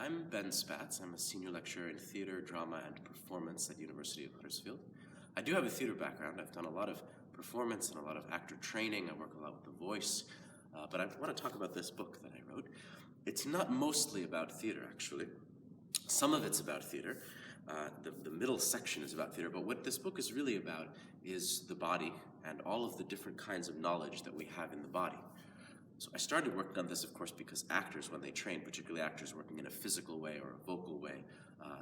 I'm Ben Spatz. I'm a senior lecturer in theater, drama, and performance at University of Huddersfield. I do have a theater background. I've done a lot of performance and a lot of actor training. I work a lot with the voice. But I want to talk about this book that I wrote. It's not mostly about theater, actually. Some of it's about theater. The middle section is about theater, but what this book is really about is the body and all of the different kinds of knowledge that we have in the body. So I started working on this, of course, because actors, when they train, particularly actors working in a physical way or a vocal way,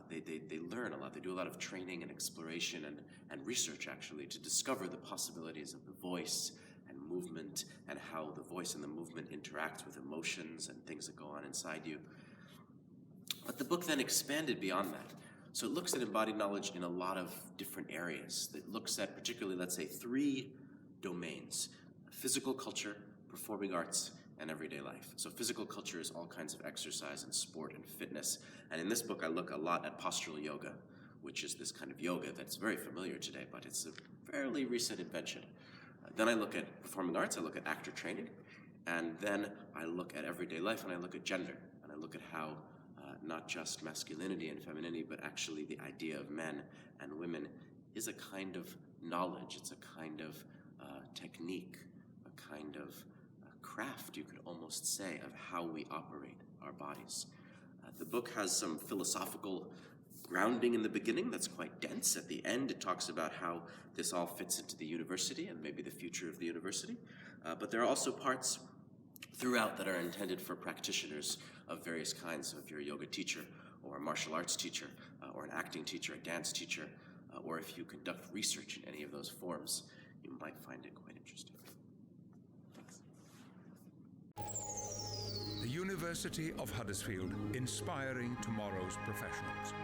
they learn a lot. They do a lot of training and exploration and research, actually, to discover the possibilities of the voice and movement and how the voice and the movement interacts with emotions and things that go on inside you. But the book then expanded beyond that. So it looks at embodied knowledge in a lot of different areas. It looks at particularly, let's say, 3 domains: physical culture, performing arts, and everyday life. So physical culture is all kinds of exercise and sport and fitness. And in this book, I look a lot at postural yoga, which is this kind of yoga that's very familiar today, but it's a fairly recent invention. Then I look at performing arts, I look at actor training, and then I look at everyday life, and I look at gender, and I look at how not just masculinity and femininity, but actually the idea of men and women is a kind of knowledge, it's a kind of technique, a kind of craft, you could almost say, of how we operate our bodies. The book has some philosophical grounding in the beginning that's quite dense. At the end, it talks about how this all fits into the university and maybe the future of the university. But there are also parts throughout that are intended for practitioners of various kinds. So if you're a yoga teacher or a martial arts teacher or an acting teacher, a dance teacher, or if you conduct research in any of those forms, you might find it quite interesting. Thanks. The University of Huddersfield, inspiring tomorrow's professionals.